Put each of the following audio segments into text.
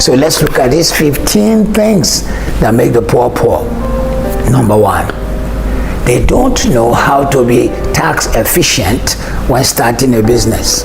So let's look at these 15 things that make the poor poor. Number one, they don't know how to be tax efficient when starting a business.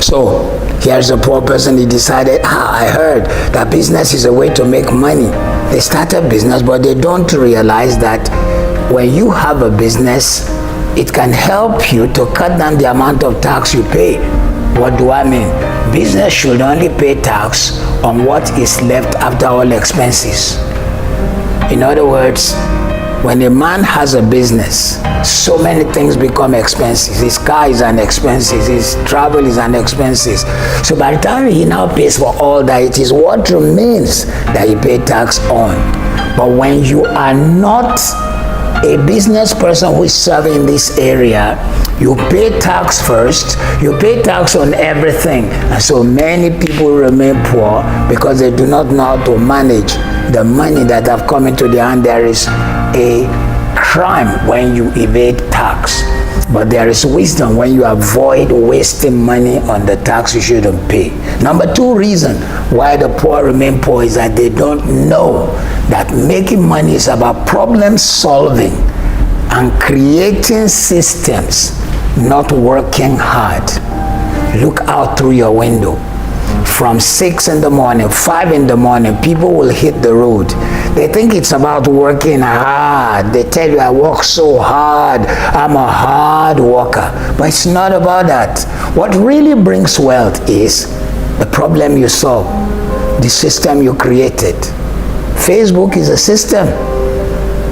So here's a poor person. He decided, I heard that business is a way to make money. They start a business, but they don't realize that when you have a business, it can help you to cut down the amount of tax you pay. What do I mean? Business should only pay tax on what is left after all expenses. In other words, when a man has a business, so many things become expenses. His car is an expense, his travel is an expense. So by the time he now pays for all that, it is what remains that he pays tax on. But when you are not a business person who is serving this area, you pay tax first, you pay tax on everything. And so many people remain poor because they do not know how to manage the money that have come into their hand. There is a crime when you evade tax, but there is wisdom when you avoid wasting money on the tax you shouldn't pay. Number two reason why the poor remain poor is that they don't know that making money is about problem solving and creating systems, not working hard. Look out through your window. From 6 in the morning, 5 in the morning, people will hit the road. They think it's about working hard. They tell you, I work so hard. I'm a hard worker. But it's not about that. What really brings wealth is the problem you solve, the system you created. Facebook is a system.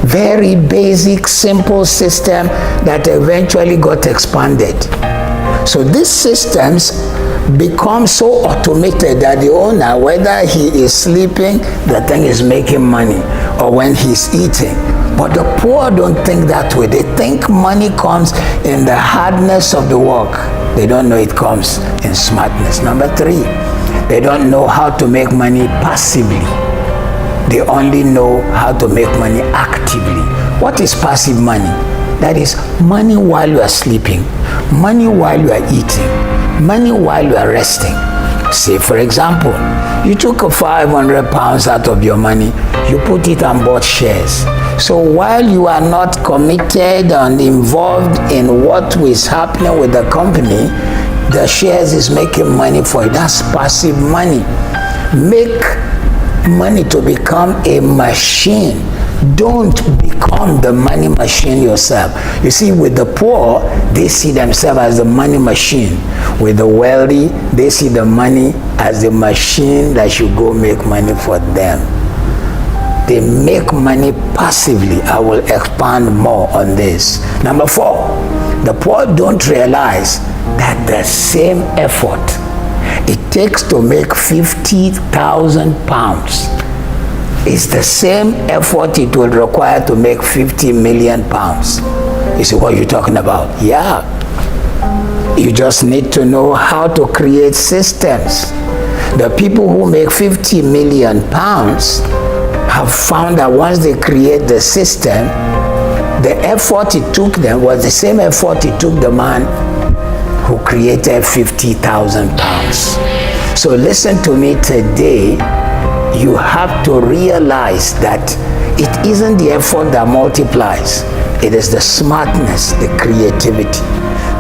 Very basic, simple system that eventually got expanded. So these systems become so automated that the owner, whether he is sleeping, the thing is making money, or when he's eating. But the poor don't think that way. They think money comes in the hardness of the work. They don't know it comes in smartness. Number three, they don't know how to make money passively. They only know how to make money actively. What is passive money? That is money while you are sleeping, money while you are eating, money while you are resting. Say, for example, you took a 500 pounds out of your money, you put it and bought shares. So while you are not committed and involved in what is happening with the company, the shares is making money for you. That's passive money. Make money to become a machine. Don't become the money machine yourself. You see, with the poor, they see themselves as the money machine. With the wealthy, they see the money as the machine that should go make money for them. They make money passively. I will expand more on this. Number four, the poor don't realize that the same effort it takes to make 50,000 pounds is the same effort it will require to make 50 million pounds. You see what you're talking about? Yeah. You just need to know how to create systems. The people who make 50 million pounds have found that once they create the system, the effort it took them was the same effort it took the man who created 50,000 pounds. So listen to me today. You have to realize that it isn't the effort that multiplies. It is the smartness, the creativity.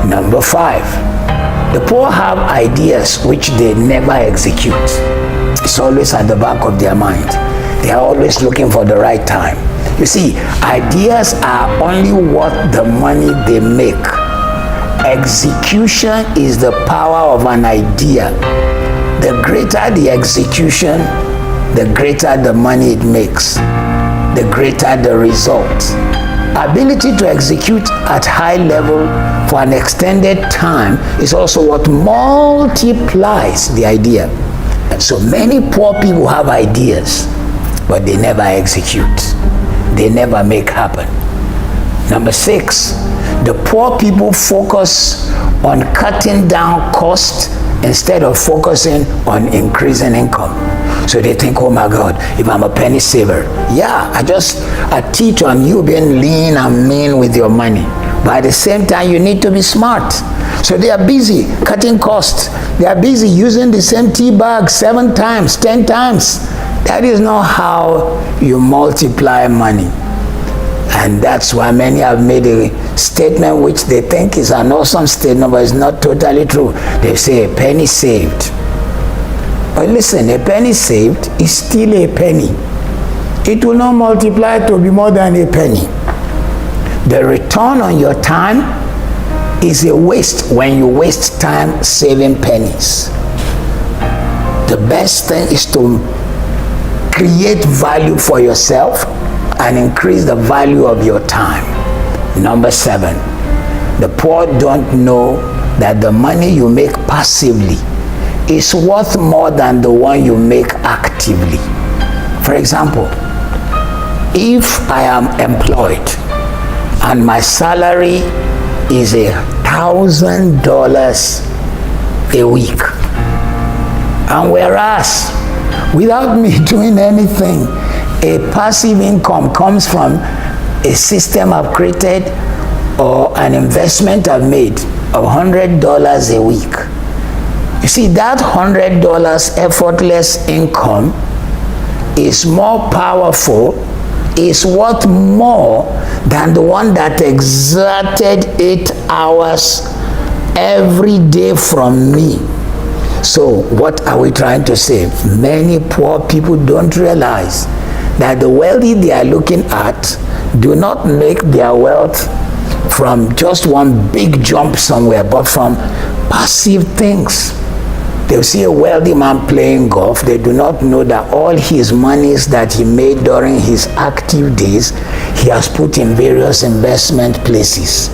Number five, the poor have ideas which they never execute. It's always at the back of their mind. They are always looking for the right time. You see, ideas are only worth the money they make. Execution is the power of an idea. The greater the execution, the greater the money it makes, the greater the result. Ability to execute at high level for an extended time is also what multiplies the idea. And so many poor people have ideas, but they never execute. They never make happen. Number six, the poor people focus on cutting down cost instead of focusing on increasing income. So they think, oh my God, if I'm a penny saver, yeah, I teach on you being lean and mean with your money. But at the same time, you need to be smart. So they are busy cutting costs. They are busy using the same tea bag 7 times, 10 times. That is not how you multiply money. And that's why many have made a statement which they think is an awesome statement, but it's not totally true. They say a penny saved. But listen, a penny saved is still a penny. It will not multiply to be more than a penny. The return on your time is a waste when you waste time saving pennies. The best thing is to create value for yourself and increase the value of your time. Number 7, the poor don't know that the money you make passively is worth more than the one you make actively. For example, if I am employed and my salary is $1,000 a week, and whereas without me doing anything, a passive income comes from a system I've created or an investment I've made of $100 a week. You see, that $100 effortless income is more powerful, is worth more than the one that exerted 8 hours every day from me. So what are we trying to say? Many poor people don't realize that the wealthy they are looking at do not make their wealth from just one big jump somewhere, but from passive things. They'll see a wealthy man playing golf. They do not know that all his monies that he made during his active days, he has put in various investment places.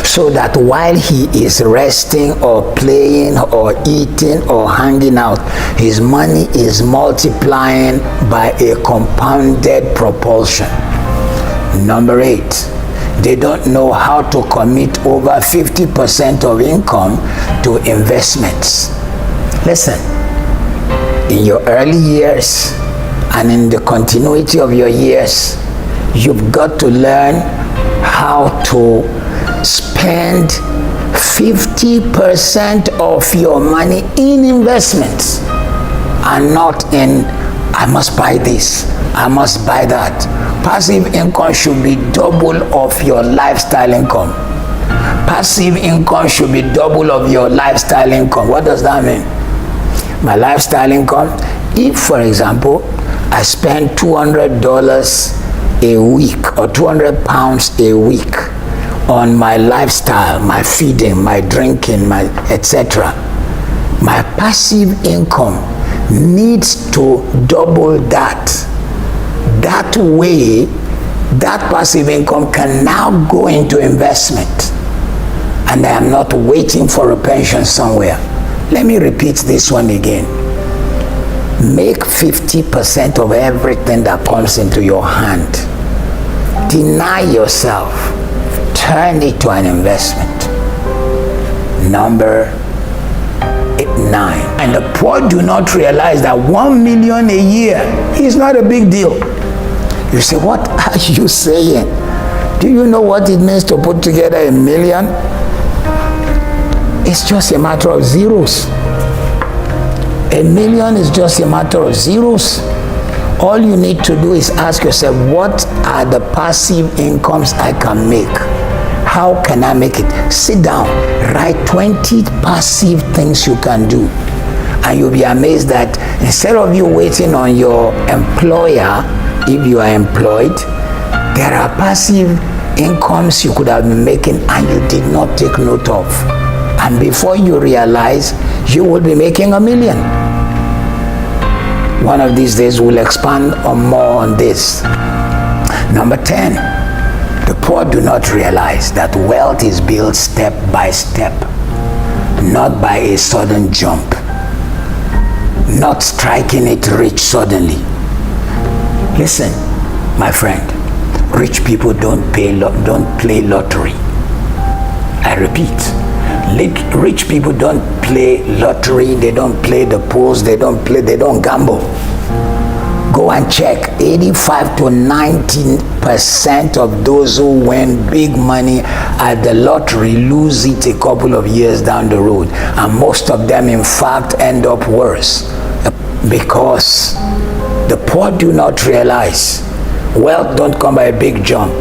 So that while he is resting or playing or eating or hanging out, his money is multiplying by a compounded propulsion. Number 8, they don't know how to commit over 50% of income to investments. Listen, in your early years and in the continuity of your years, you've got to learn how to spend 50% of your money in investments and not in, I must buy this, I must buy that. Passive income should be double of your lifestyle income. Passive income should be double of your lifestyle income. What does that mean? My lifestyle income, if for example, I spend $200 a week or 200 pounds a week on my lifestyle, my feeding, my drinking, my etc., my passive income needs to double that. That way, that passive income can now go into investment, and I am not waiting for a pension somewhere. Let me repeat this one again. Make 50% of everything that comes into your hand. Deny yourself. Turn it to an investment. Number 9. And the poor do not realize that 1 million a year is not a big deal. You say, what are you saying? Do you know what it means to put together $1 million? It's just a matter of zeros. $1 million is just a matter of zeros. All you need to do is ask yourself, what are the passive incomes I can make? How can I make it? Sit down, write 20 passive things you can do. And you'll be amazed that instead of you waiting on your employer, if you are employed, there are passive incomes you could have been making and you did not take note of. And before you realize, you will be making $1 million. One of these days we'll expand on more on this. Number 10, the poor do not realize that wealth is built step by step, not by a sudden jump, not striking it rich suddenly. Listen, my friend, rich people don't play lottery. I repeat, rich people don't play lottery, they don't play the pools, they don't gamble. Go and check. 85 to 90% of those who win big money at the lottery lose it a couple of years down the road. And most of them, in fact, end up worse. Because the poor do not realize wealth don't come by a big jump.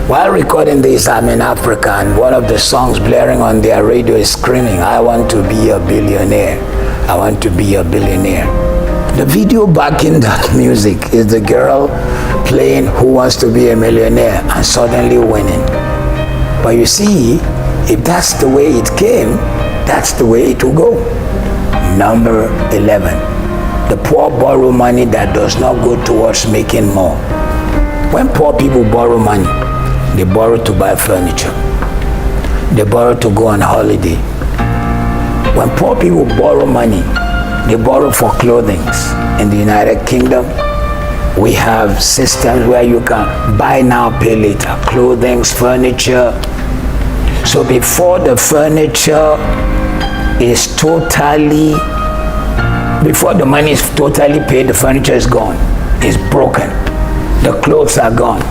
While recording this, I'm in Africa, and one of the songs blaring on their radio is screaming, "I want to be a billionaire. I want to be a billionaire." The video backing that music is the girl playing Who Wants to Be a Millionaire and suddenly winning. But you see, if that's the way it came, that's the way it will go. Number 11. The poor borrow money that does not go towards making more. When poor people borrow money, they borrow to buy furniture. They borrow to go on holiday. When poor people borrow money, they borrow for clothing. In the United Kingdom, we have systems where you can buy now, pay later. Clothing, furniture. So before the furniture is totally, before the money is totally paid, the furniture is gone. It's broken. The clothes are gone.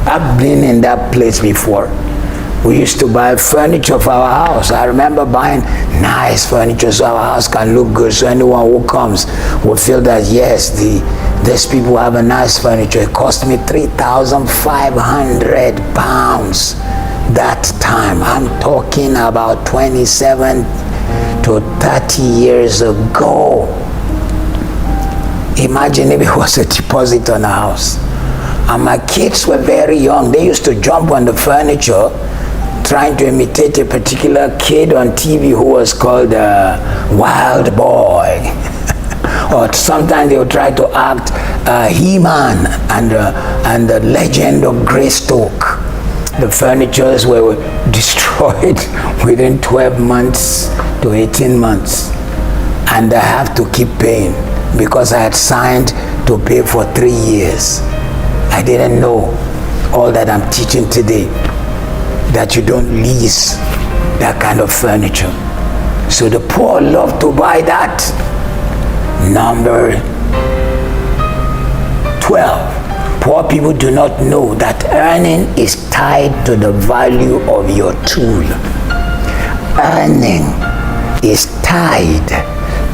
I've been in that place before. We used to buy furniture for our house. I remember buying nice furniture so our house can look good, so anyone who comes will feel that, yes, these people have a nice furniture. It cost me £3,500 that time. I'm talking about 27 to 30 years ago. Imagine if it was a deposit on a house. And my kids were very young. They used to jump on the furniture trying to imitate a particular kid on TV who was called Wild Boy. Or sometimes they would try to act He-Man and the Legend of Greystoke. The furnitures were destroyed within 12 months to 18 months. And I have to keep paying because I had signed to pay for 3 years. I didn't know all that I'm teaching today, that you don't lease that kind of furniture. So the poor love to buy that. Number 12. Poor people do not know that earning is tied to the value of your tool. Earning is tied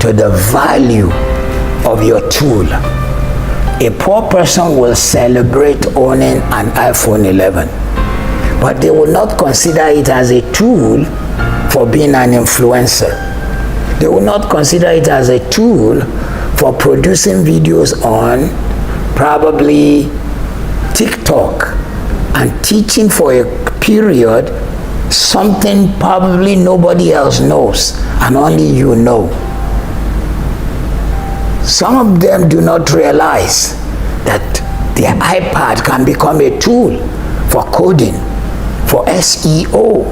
to the value of your tool. A poor person will celebrate owning an iPhone 11, but they will not consider it as a tool for being an influencer. They will not consider it as a tool for producing videos on probably TikTok and teaching for a period something probably nobody else knows and only you know. Some of them do not realize that their iPad can become a tool for coding, for SEO.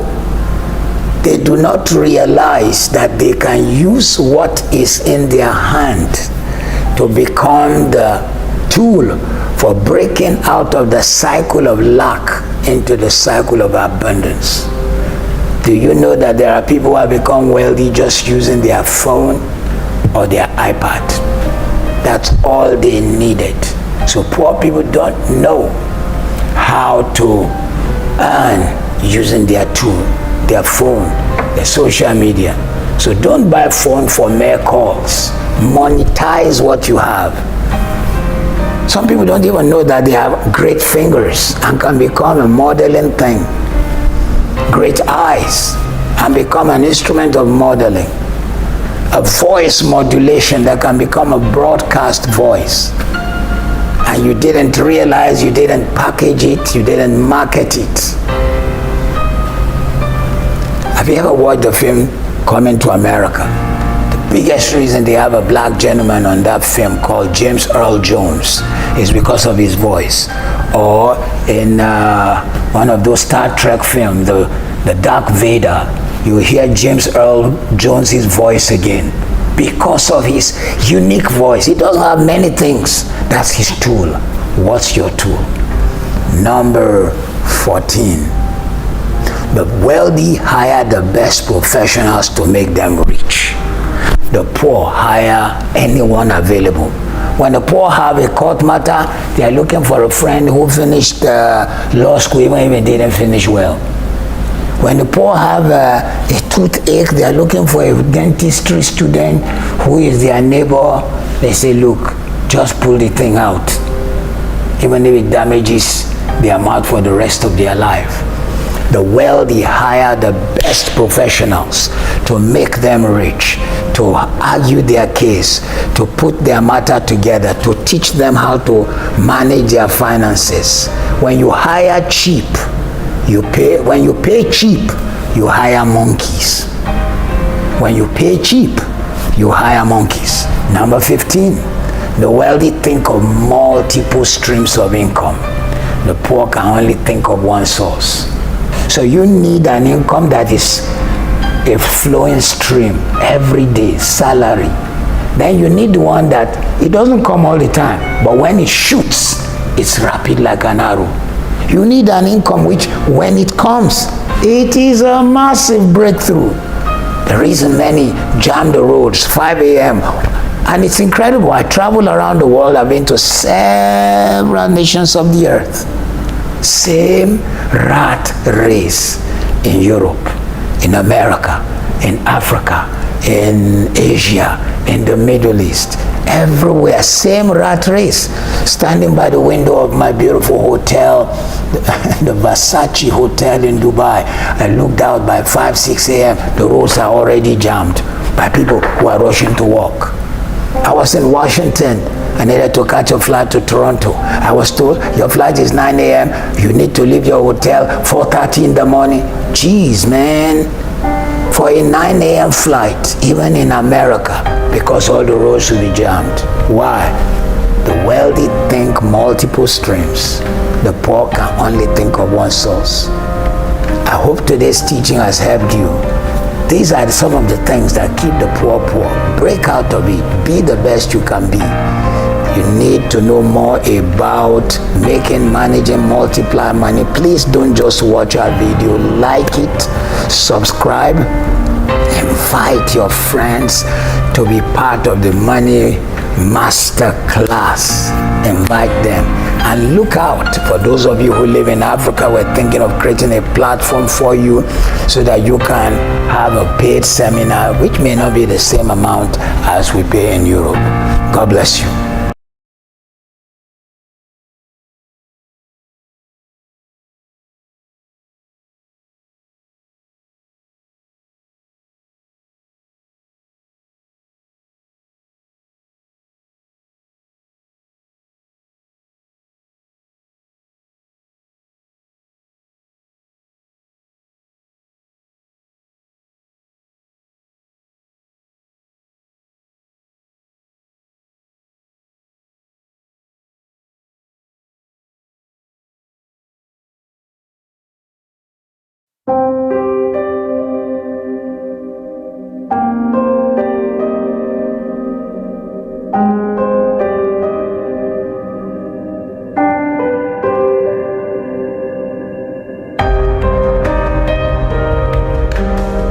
They do not realize that they can use what is in their hand to become the tool for breaking out of the cycle of lack into the cycle of abundance. Do you know that there are people who have become wealthy just using their phone or their iPad? That's all they needed. So poor people don't know how to earn using their tool, their phone, their social media. So don't buy a phone for mere calls. Monetize what you have. Some people don't even know that they have great fingers and can become a modeling thing. Great eyes and become an instrument of modeling. A voice modulation that can become a broadcast voice. And you didn't realize, you didn't package it, you didn't market it. Have you ever watched the film Coming to America? The biggest reason they have a black gentleman on that film called James Earl Jones is because of his voice. Or in one of those Star Trek films, the Dark Vader, you hear James Earl Jones' voice again because of his unique voice. He doesn't have many things. That's his tool. What's your tool? Number 14. The wealthy hire the best professionals to make them rich. The poor hire anyone available. When the poor have a court matter, they are looking for a friend who finished law school even if they didn't finish well. When the poor have a toothache, they are looking for a dentistry student who is their neighbor. They say, look, just pull the thing out, even if it damages their mouth for the rest of their life. The wealthy hire the best professionals to make them rich, to argue their case, to put their matter together, to teach them how to manage their finances. When you hire cheap, you pay. When you pay cheap, you hire monkeys. When you pay cheap, you hire monkeys. Number 15, the wealthy think of multiple streams of income. The poor can only think of one source. So you need an income that is a flowing stream every day, salary. Then you need one that it doesn't come all the time, but when it shoots, it's rapid like an arrow. You need an income which, when it comes, it is a massive breakthrough. The reason many jam the roads 5 a.m. And it's incredible. I travel around the world. I've been to several nations of the earth. Same rat race in Europe, in America, in Africa, in Asia, in the Middle East, everywhere, same rat race. Standing by the window of my beautiful hotel, the Versace Hotel in Dubai, I looked out by 5, 6 a.m. The roads are already jammed by people who are rushing to work. I was in Washington. I needed to catch a flight to Toronto. I was told, your flight is 9 a.m. You need to leave your hotel 4:30 in the morning. Jeez, man. For a 9 a.m. flight, even in America, because all the roads will be jammed. Why? The wealthy think multiple streams. The poor can only think of one source. I hope today's teaching has helped you. These are some of the things that keep the poor poor. Break out of it. Be the best you can be. You need to know more about making, managing, multiply money. Please don't just watch our video. Like it, subscribe, invite your friends to be part of the Money Master Class. Invite them. And look out for those of you who live in Africa. We're thinking of creating a platform for you so that you can have a paid seminar, which may not be the same amount as we pay in Europe. God bless you.